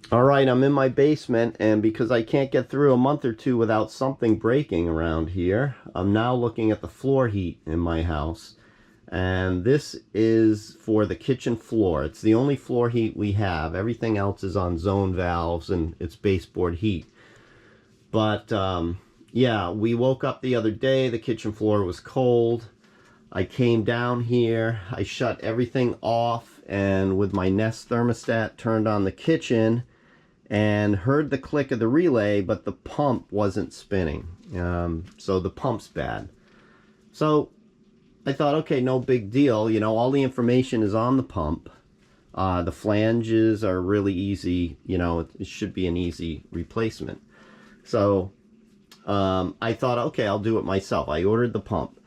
All right, I'm in my basement, and because I can't get through a month or two without something breaking around here, I'm now looking at the floor heat in my house. And this is for the kitchen floor. It's the only floor heat we have. Everything else is on zone valves and it's baseboard heat. But yeah, we woke up the other day, the kitchen floor was cold. I came down here, I shut everything off, and with my Nest thermostat turned on the kitchen and heard the click of the relay, but the pump wasn't spinning. So the pump's bad. So I thought, okay, no big deal. You know, all the information is on the pump. The flanges are really easy. You know, it should be an easy replacement. So I thought, okay, I'll do it myself. I ordered the pump.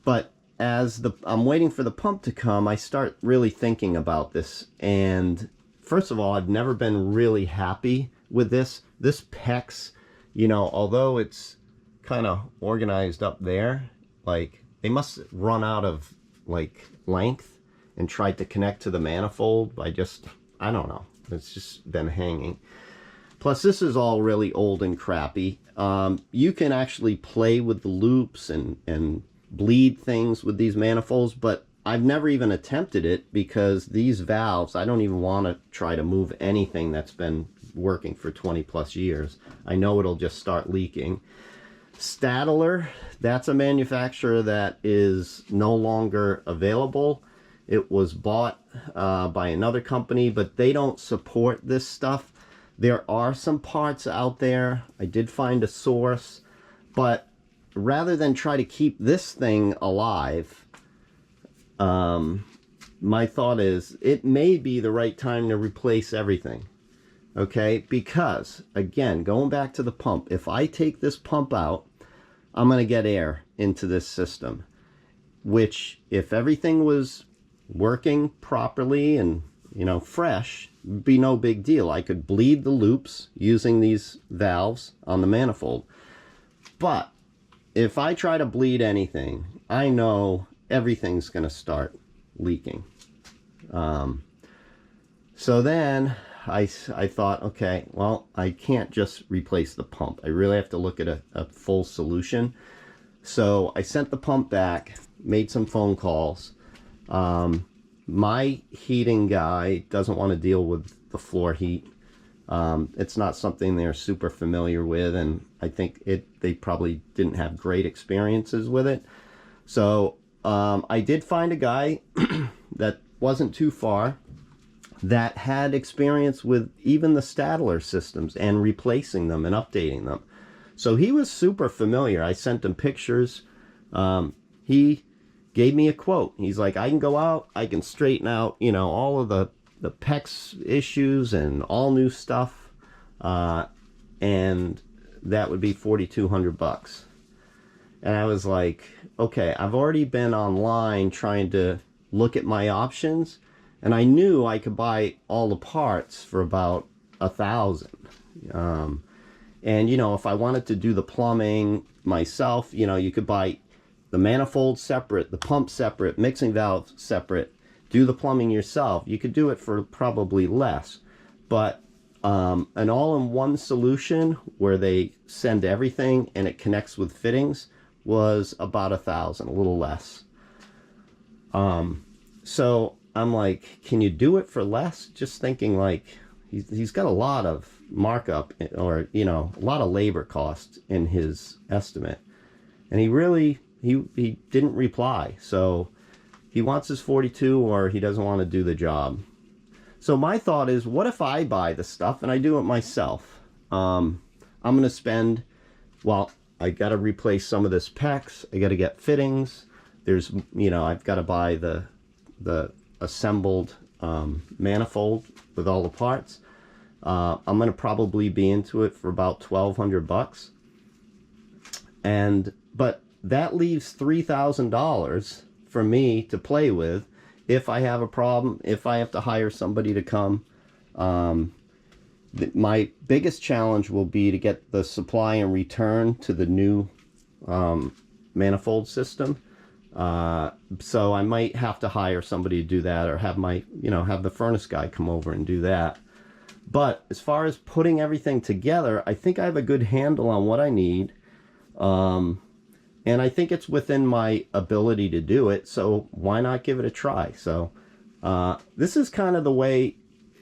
But as I'm waiting for the pump to come, I start really thinking about this. And first of all, I've never been really happy with this. This PEX, you know, although it's kind of organized up there, like they must run out of like length and tried to connect to the manifold by just, I don't know. It's just been hanging. Plus, this is all really old and crappy. You can actually play with the loops and bleed things with these manifolds, but I've never even attempted it because these valves, I don't even want to try to move anything that's been working for 20 plus years. I know it'll just start leaking. Stadler, that's a manufacturer that is no longer available. It was bought by another company, but they don't support this stuff. There are some parts out there. I did find a source, but rather than try to keep this thing alive, my thought is it may be the right time to replace everything. Okay, because again, going back to the pump, if I take this pump out, I'm going to get air into this system, which if everything was working properly and, you know, fresh, would be no big deal. I could bleed the loops using these valves on the manifold. But if I try to bleed anything, I know everything's going to start leaking. So then I thought, okay, well, I can't just replace the pump. I really have to look at a full solution. So I sent the pump back, made some phone calls. My heating guy doesn't want to deal with the floor heat. It's not something they're super familiar with, and I think they probably didn't have great experiences with it. So I did find a guy that wasn't too far that had experience with even the Stadler systems and replacing them and updating them. So he was super familiar. I sent him pictures. He gave me a quote. He's like, I can go out, I can straighten out, you know, all of the PEX issues and all new stuff. And that would be $4,200. And I was like, okay, I've already been online trying to look at my options, and I knew I could buy all the parts for about $1,000. And you know, if I wanted to do the plumbing myself, you know, you could buy the manifold separate, the pump separate, mixing valve separate, do the plumbing yourself. You could do it for probably less. But an all-in-one solution where they send everything and it connects with fittings was about $1,000, a little less. So I'm like, can you do it for less? Just thinking like he's got a lot of markup, or you know, a lot of labor costs in his estimate, and he didn't reply. So he wants his 42, or he doesn't want to do the job. So my thought is, what if I buy the stuff and I do it myself? I'm going to spend, well, I got to replace some of this PEX. I got to get fittings. There's, you know, I've got to buy the assembled manifold with all the parts. I'm going to probably be into it for about $1,200. But that leaves $3,000 for me to play with if I have a problem, if I have to hire somebody to come. My biggest challenge will be to get the supply and return to the new manifold system. So I might have to hire somebody to do that, or have my, you know, have the furnace guy come over and do that. But as far as putting everything together, I think I have a good handle on what I need. And I think it's within my ability to do it, so why not give it a try? So this is kind of the way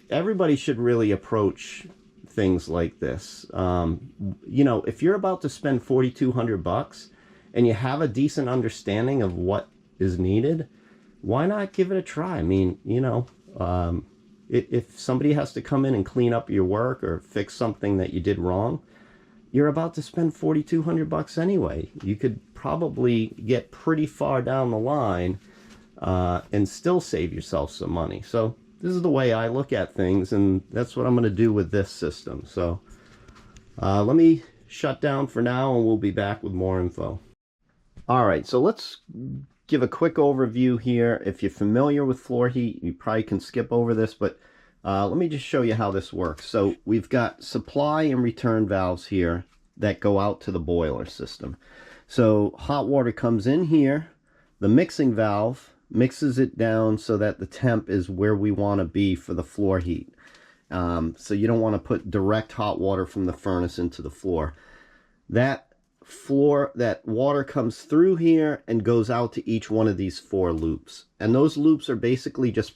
everybody should really approach things like this. You know, if you're about to spend $4,200 and you have a decent understanding of what is needed, why not give it a try? I mean, you know, if somebody has to come in and clean up your work or fix something that you did wrong, you're about to spend $4,200 anyway. You could probably get pretty far down the line and still save yourself some money. So this is the way I look at things, and that's what I'm going to do with this system. So let me shut down for now, and we'll be back with more info. All right, so let's give a quick overview here. If you're familiar with floor heat, you probably can skip over this, but let me just show you how this works. So we've got supply and return valves here that go out to the boiler system. So hot water comes in here, the mixing valve mixes it down so that the temp is where we want to be for the floor heat. So you don't want to put direct hot water from the furnace into the floor. That water comes through here and goes out to each one of these 4 loops, and those loops are basically just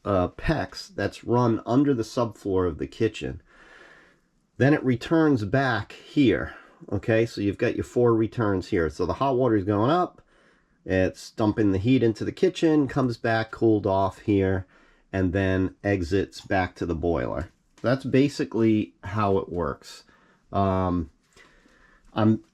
PEX that's run under the subfloor of the kitchen. Then it returns back here. Okay, so you've got your 4 returns here. So the hot water is going up, it's dumping the heat into the kitchen, comes back cooled off here, and then exits back to the boiler. That's basically how it works.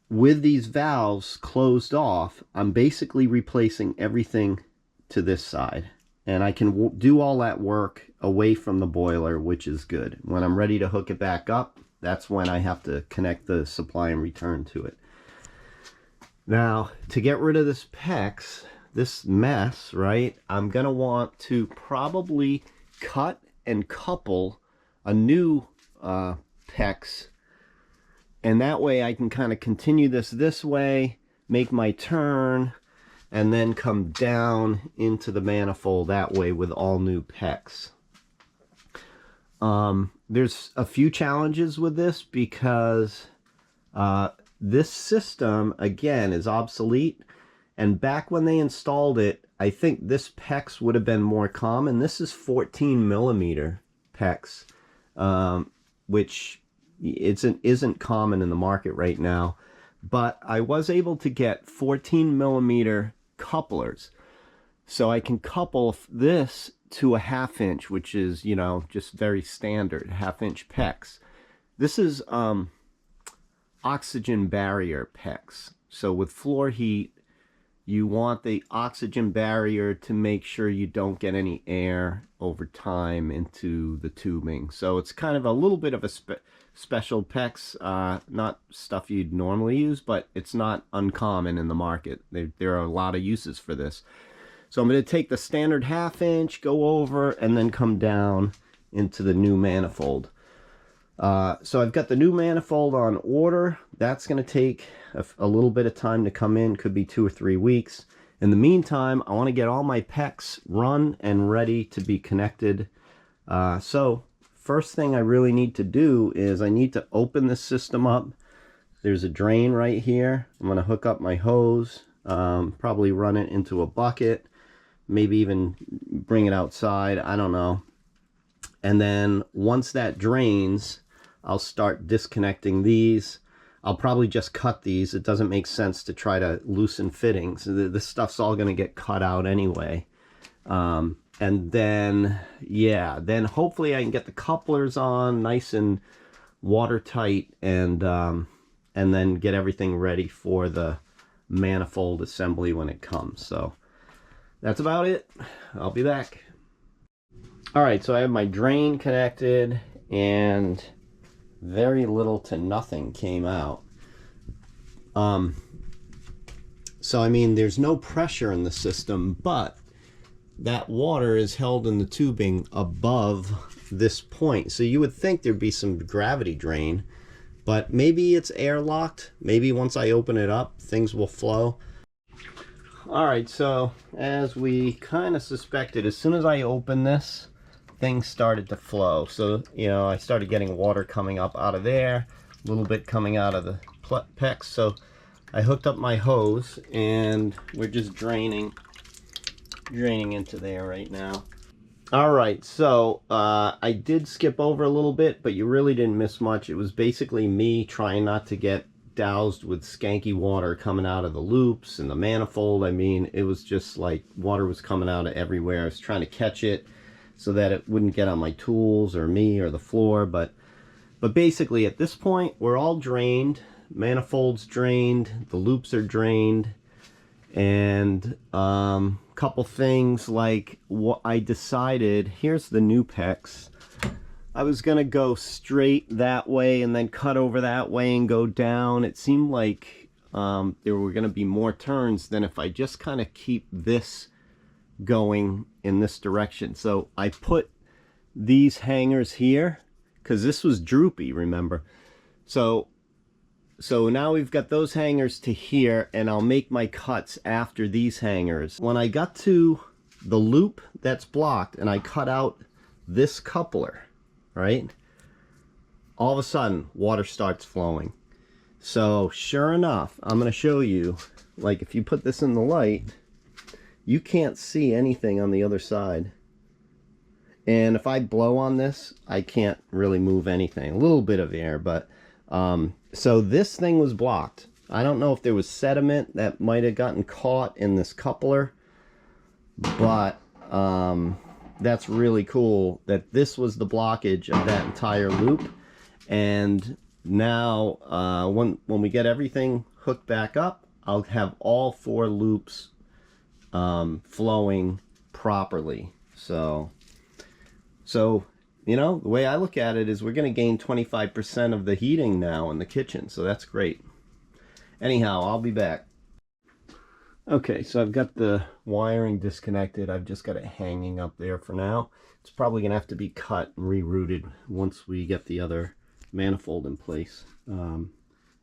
With these valves closed off, I'm basically replacing everything to this side. And I can do all that work away from the boiler, which is good. When I'm ready to hook it back up, that's when I have to connect the supply and return to it. Now, to get rid of this PEX, this mess, right, I'm going to want to probably cut and couple a new PEX. And that way I can kind of continue this way, make my turn, and then come down into the manifold that way with all new PEX. There's a few challenges with this because this system, again, is obsolete. And back when they installed it, I think this PEX would have been more common. This is 14 millimeter PEX, which isn't common in the market right now. But I was able to get 14 millimeter couplers. So I can couple this to a 1/2 inch, which is, you know, just very standard 1/2 inch PEX. This is oxygen barrier PEX. So with floor heat, you want the oxygen barrier to make sure you don't get any air over time into the tubing. So it's kind of a little bit of a special PEX, not stuff you'd normally use, but it's not uncommon in the market. There are a lot of uses for this. So I'm going to take the standard 1/2 inch, go over, and then come down into the new manifold. So I've got the new manifold on order. That's going to take a little bit of time to come in, could be 2 or 3 weeks. In the meantime, I want to get all my PEX run and ready to be connected. So first thing I really need to do is I need to open this system up. There's a drain right here. I'm going to hook up my hose, probably run it into a bucket, maybe even bring it outside, I don't know. And then once that drains, I'll start disconnecting these. I'll probably just cut these. It doesn't make sense to try to loosen fittings. This stuff's all going to get cut out anyway. And then, yeah, then hopefully I can get the couplers on nice and watertight, and then get everything ready for the manifold assembly when it comes. So that's about it. I'll be back. All right, so I have my drain connected, and very little to nothing came out. So I mean, there's no pressure in the system, but that water is held in the tubing above this point. So you would think there'd be some gravity drain, but maybe it's airlocked. Maybe once I open it up, things will flow. All right, so as we kind of suspected, as soon as I open this, things started to flow. So, you know, I started getting water coming up out of there, a little bit coming out of the PEX. So I hooked up my hose and we're just draining into there right now. All right, so I did skip over a little bit, but you really didn't miss much. It was basically me trying not to get doused with skanky water coming out of the loops and the manifold. I mean, it was just like water was coming out of everywhere. I was trying to catch it so that it wouldn't get on my tools or me or the floor. But basically at this point, we're all drained. Manifold's drained, the loops are drained, and couple things like what I decided, here's the new PEX. I was gonna go straight that way and then cut over that way and go down. It seemed like there were gonna be more turns than if I just kind of keep this going in this direction. So I put these hangers here because this was droopy, remember? So now we've got those hangers to here, and I'll make my cuts after these hangers. When I got to the loop that's blocked and I cut out this coupler, right? All of a sudden, water starts flowing. So sure enough, I'm going to show you, like if you put this in the light, you can't see anything on the other side. And if I blow on this, I can't really move anything. A little bit of air, but so this thing was blocked. I don't know if there was sediment that might have gotten caught in this coupler, but that's really cool that this was the blockage of that entire loop. And now when we get everything hooked back up, I'll have all 4 loops flowing properly. So you know, the way I look at it is we're going to gain 25% of the heating now in the kitchen, so that's great. Anyhow, I'll be back. Okay, so I've got the wiring disconnected. I've just got it hanging up there for now. It's probably going to have to be cut and rerouted once we get the other manifold in place.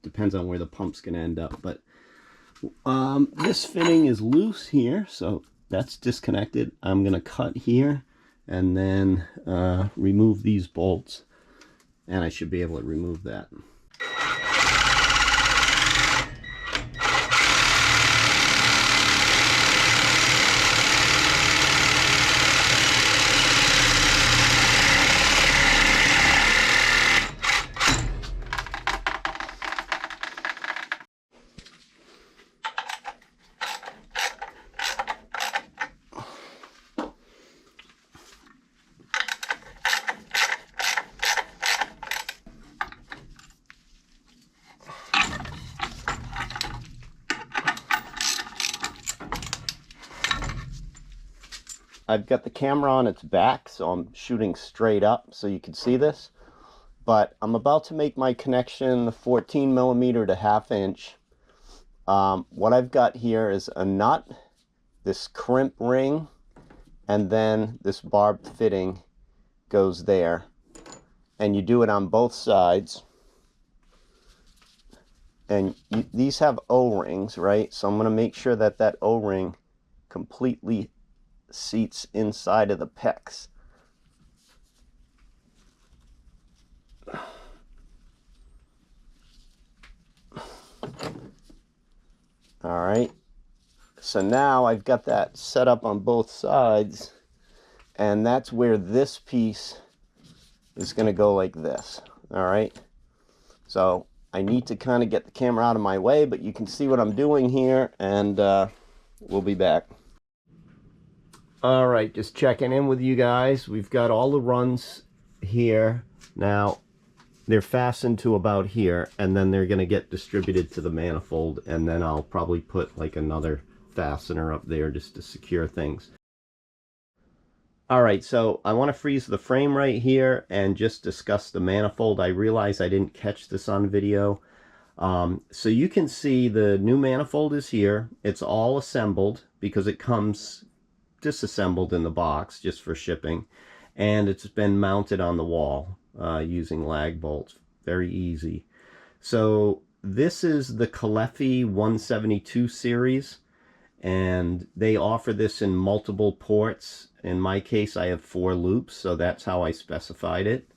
Depends on where the pump's going to end up. But this fitting is loose here, so that's disconnected. I'm going to cut here and then remove these bolts, and I should be able to remove that. I've got the camera on its back, so I'm shooting straight up so you can see this. But I'm about to make my connection the 14mm to 1/2 inch. What I've got here is a nut, this crimp ring, and then this barbed fitting goes there. And you do it on both sides. And these have O-rings, right? So I'm going to make sure that that O-ring completely seats inside of the PEX. All right, so now I've got that set up on both sides, and that's where this piece is going to go like this. All right, so I need to kind of get the camera out of my way, but you can see what I'm doing here, and we'll be back. All right, just checking in with you guys. We've got all the runs here. Now, they're fastened to about here, and then they're going to get distributed to the manifold, and then I'll probably put like another fastener up there just to secure things. All right, so I want to freeze the frame right here and just discuss the manifold. I realize I didn't catch this on video. So you can see the new manifold is here. It's all assembled because it comes disassembled in the box just for shipping, and it's been mounted on the wall using lag bolts. Very easy. So this is the Caleffi 172 series, and they offer this in multiple ports. In my case, I have 4 loops, so that's how I specified it.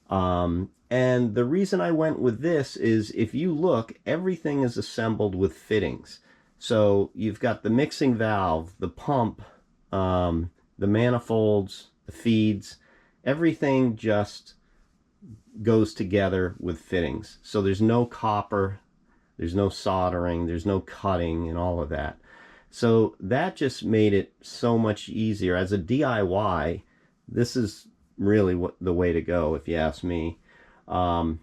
And the reason I went with this is, if you look, everything is assembled with fittings. So you've got the mixing valve, the pump, the manifolds, the feeds, everything just goes together with fittings. So there's no copper, there's no soldering, there's no cutting and all of that. So that just made it so much easier. As a DIY, this is really the way to go, if you ask me. They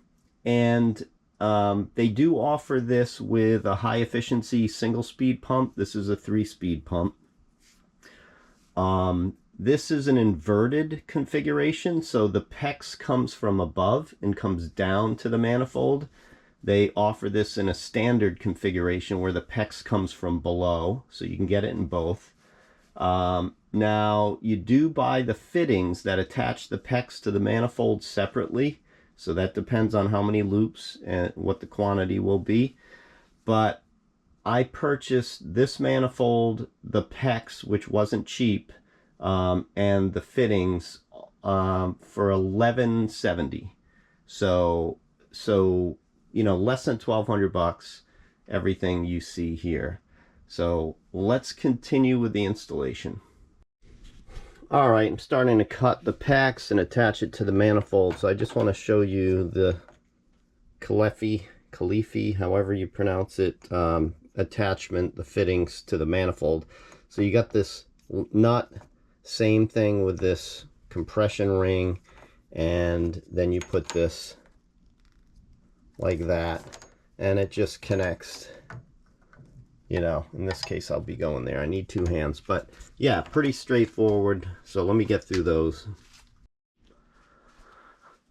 do offer this with a high efficiency single speed pump. This is a 3-speed pump. This is an inverted configuration, so the PEX comes from above and comes down to the manifold. They offer this in a standard configuration where the PEX comes from below, so you can get it in both. Now, you do buy the fittings that attach the PEX to the manifold separately, so that depends on how many loops and what the quantity will be. But I purchased this manifold, the PEX, which wasn't cheap, and the fittings for $11.70. So you know, less than $1,200, everything you see here. So let's continue with the installation. All right, I'm starting to cut the PEX and attach it to the manifold. So I just want to show you the Caleffi, however you pronounce it, attachment, the fittings to the manifold. So you got this nut, same thing with this compression ring, and then you put this like that, and it just connects. You know, in this case, I'll be going there. I need 2 hands, but yeah, pretty straightforward. So let me get through those.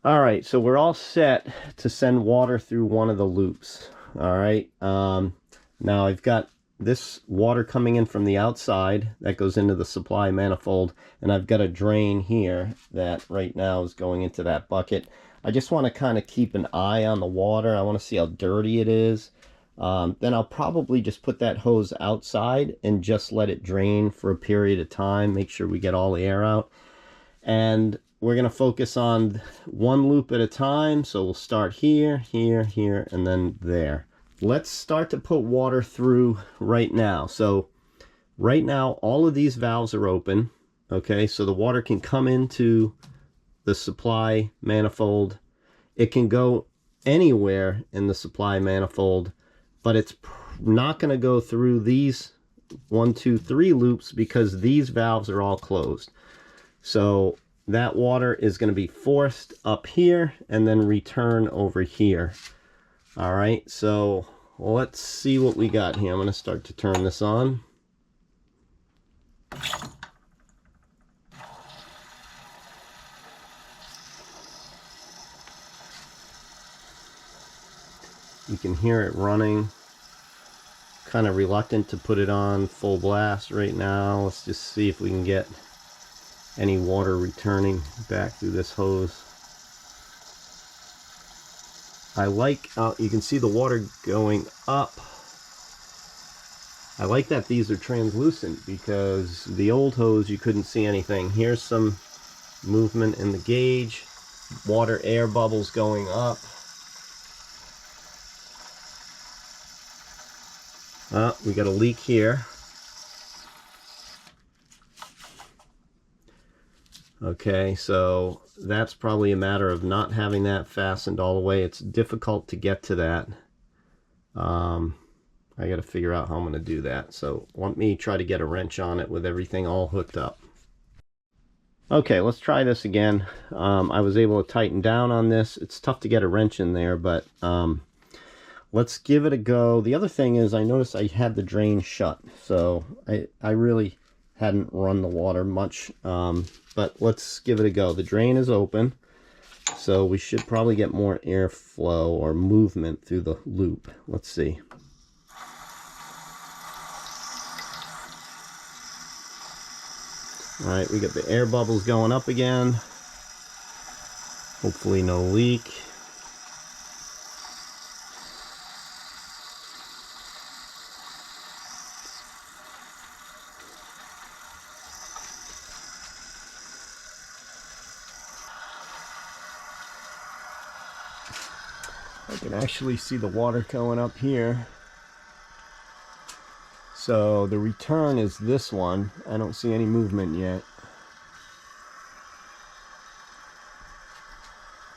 All right, so we're all set to send water through one of the loops. All right, now I've got this water coming in from the outside that goes into the supply manifold, and I've got a drain here that right now is going into that bucket. I just want to kind of keep an eye on the water. I want to see how dirty it is. Then I'll probably just put that hose outside and just let it drain for a period of time, make sure we get all the air out. And we're going to focus on one loop at a time. So we'll start here, here, here, and then there. Let's start to put water through right now. So right now, all of these valves are open. Okay, so the water can come into the supply manifold. It can go anywhere in the supply manifold, but it's not going to go through these 1, 2, 3 loops because these valves are all closed. So that water is going to be forced up here and then return over here. All right, so let's see what we got here. I'm going to start to turn this on. You can hear it running. Kind of reluctant to put it on full blast right now. Let's just see if we can get any water returning back through this hose. I like, you can see the water going up. I like that these are translucent because the old hose you couldn't see anything. Here's some movement in the gauge. Water air bubbles going up. We got a leak here. Okay, so that's probably a matter of not having that fastened all the way. It's difficult to get to that. I got to figure out how I'm going to do that. So let me try to get a wrench on it with everything all hooked up. Okay, let's try this again. I was able to tighten down on this. It's tough to get a wrench in there, but let's give it a go. The other thing is I noticed I had the drain shut, so I really hadn't run the water much, but let's give it a go. The drain is open, so we should probably get more airflow or movement through the loop. Let's see. All right, we got the air bubbles going up again. Hopefully no leak. I can actually see the water going up here. So the return is this one. I don't see any movement yet.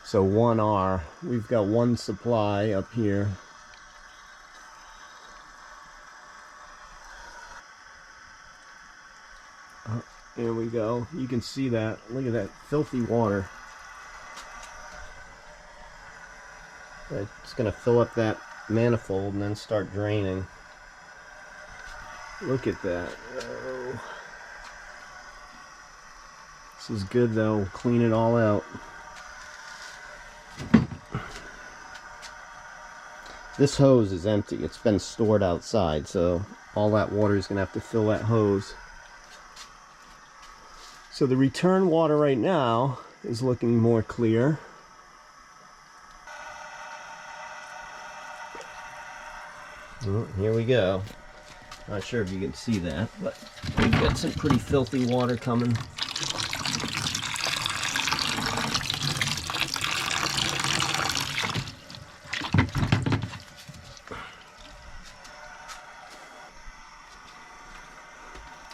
So 1R. We've got one supply up here. There we go. You can see that. Look at that filthy water. It's going to fill up that manifold and then start draining. Look at that. Oh. This is good though. We'll clean it all out. This hose is empty. It's been stored outside, so all that water is going to have to fill that hose. So the return water right now is looking more clear. Oh, here we go. Not sure if you can see that, but we've got some pretty filthy water coming.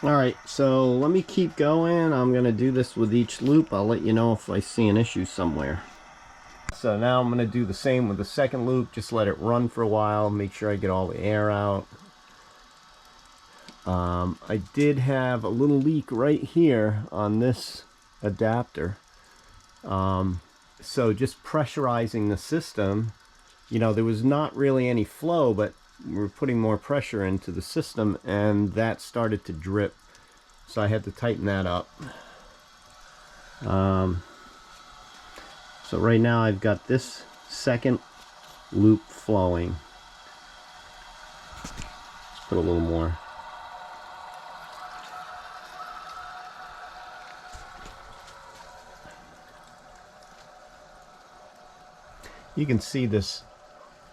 Alright, so let me keep going. I'm going to do this with each loop. I'll let you know if I see an issue somewhere. So now I'm going to do the same with the second loop. Just let it run for a while. Make sure I get all the air out. I did have a little leak right here on this adapter. So just pressurizing the system, you know, there was not really any flow, but we're putting more pressure into the system and that started to drip. So I had to tighten that up. So right now I've got this second loop flowing. Let's put a little more. You can see this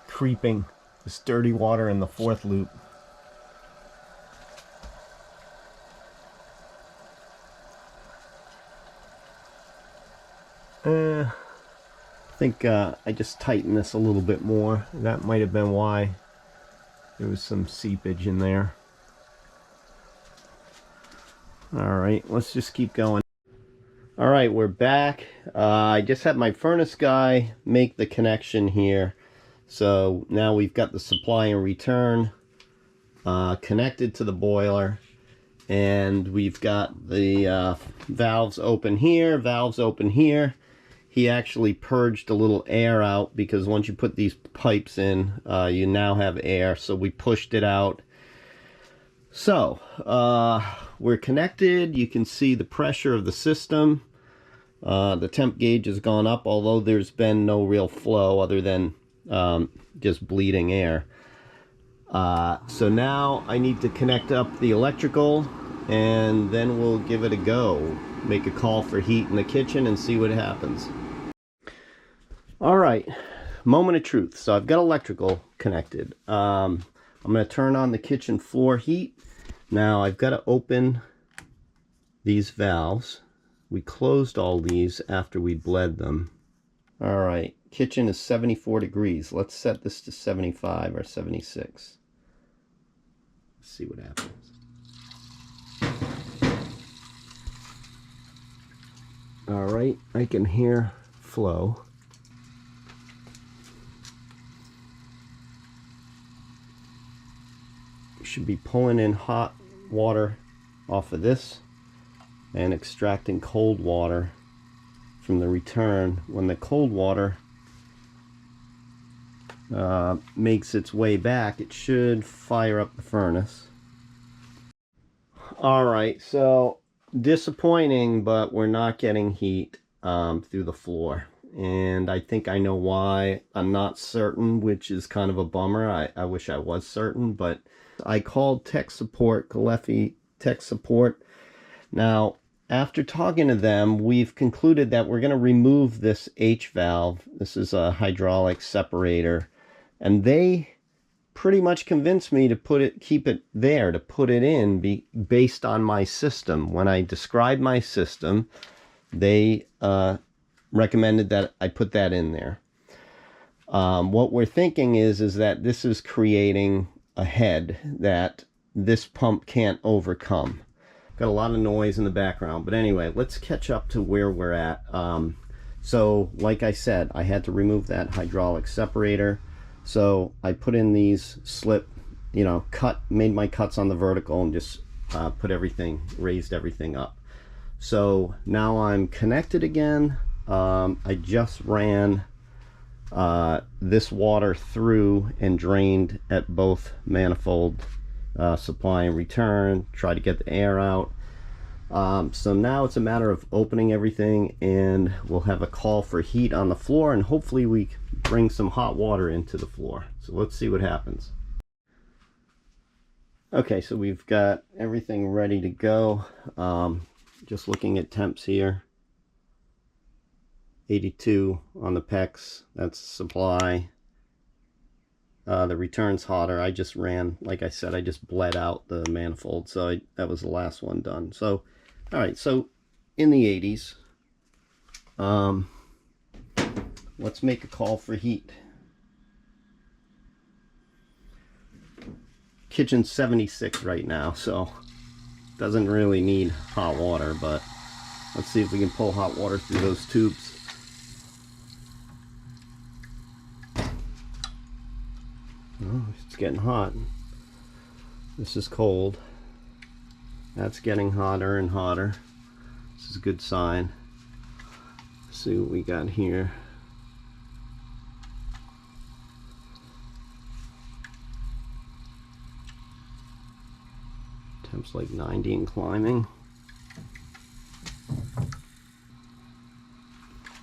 creeping, this dirty water in the fourth loop. I think I just tightened this a little bit more. That might have been why there was some seepage in there. Alright, let's just keep going. Alright, we're back. I just had my furnace guy make the connection here. So now we've got the supply and return connected to the boiler. And we've got the valves open here, valves open here. He actually purged a little air out because once you put these pipes in, you now have air. So we pushed it out. So we're connected. You can see the pressure of the system. The temp gauge has gone up, although there's been no real flow other than just bleeding air. So now I need to connect up the electrical and then we'll give it a go. Make a call for heat in the kitchen and see what happens. Alright, moment of truth. So I've got electrical connected. I'm going to turn on the kitchen floor heat. Now I've got to open these valves. We closed all these after we bled them. Alright, kitchen is 74 degrees. Let's set this to 75 or 76. Let's see what happens. Alright, I can hear flow. Should be pulling in hot water off of this and extracting cold water from the return. When the cold water makes its way back, it should fire up the furnace. Alright, so disappointing, but we're not getting heat through the floor. And I think I know why. I'm not certain, which is kind of a bummer. I wish I was certain, but I called tech support, Caleffi tech support. Now, after talking to them, we've concluded that we're going to remove this H valve. This is a hydraulic separator. And they pretty much convinced me to keep it there, to put it in based on my system. When I described my system, they recommended that I put that in there. What we're thinking is that this is creating a head that this pump can't overcome. Got a lot of noise in the background, but anyway, let's catch up to where we're at. So like I said, I had to remove that hydraulic separator. So I put in these made my cuts on the vertical and just raised everything up. So now I'm connected again. I just ran this water through and drained at both manifold supply and return, try to get the air out. So now it's a matter of opening everything, and we'll have a call for heat on the floor, and hopefully we bring some hot water into the floor. So let's see what happens. Okay, so we've got everything ready to go. Just looking at temps here. 82 on the PEX, that's supply. The return's hotter. I just ran, like I said, I just bled out the manifold, so that was the last one done. So all right, so in the 80s, let's make a call for heat. Kitchen's 76 right now, so doesn't really need hot water, but let's see if we can pull hot water through those tubes. Oh, it's getting hot. This is cold. That's getting hotter and hotter. This is a good sign. Let's see what we got here. Temps like 90 and climbing.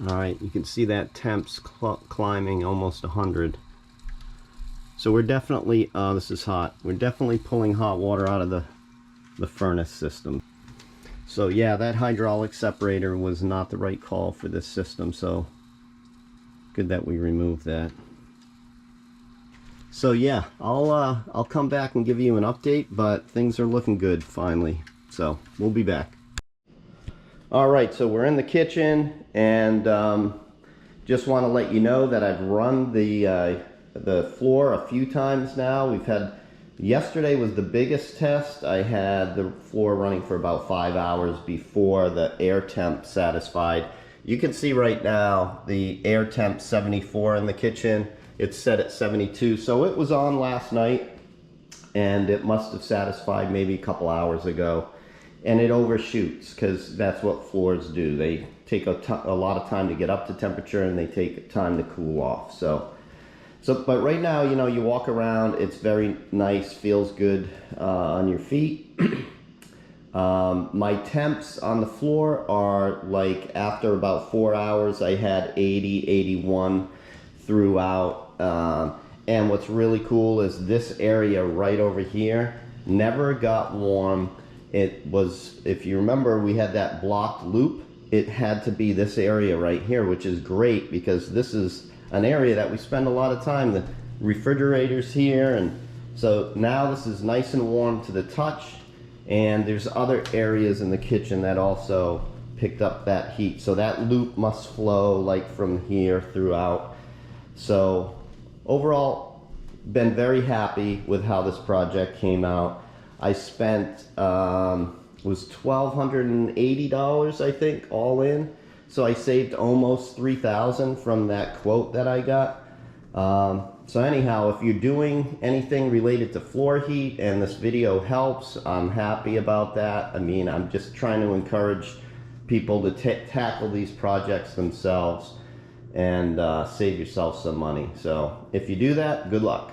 Alright, you can see that temps climbing almost 100. So we're definitely, this is hot. We're definitely pulling hot water out of the furnace system. So yeah, that hydraulic separator was not the right call for this system, so good that we removed that. So yeah, I'll come back and give you an update, but things are looking good finally. So we'll be back. All right, so we're in the kitchen, and just want to let you know that I've run the floor a few times now. We've had, yesterday was the biggest test. I had the floor running for about 5 hours before the air temp satisfied. You can see right now the air temp 74 in the kitchen. It's set at 72, so it was on last night, and it must have satisfied maybe a couple hours ago. And it overshoots, because that's what floors do. They take a lot of time to get up to temperature, and they take time to cool off. But right now, you know, you walk around, it's very nice, feels good on your feet. My temps on the floor are like, after about 4 hours, I had 80, 81 throughout. And what's really cool is this area right over here never got warm. It was, if you remember, we had that blocked loop. It had to be this area right here, which is great because this is an area that we spend a lot of time. The refrigerator's here, and so now this is nice and warm to the touch, and there's other areas in the kitchen that also picked up that heat. So that loop must flow like from here throughout. So overall, been very happy with how this project came out. I spent was $1,280, I think, all in. So I saved almost $3,000 from that quote that I got. So anyhow, if you're doing anything related to floor heat and this video helps, I'm happy about that. I mean, I'm just trying to encourage people to tackle these projects themselves and save yourself some money. So if you do that, good luck.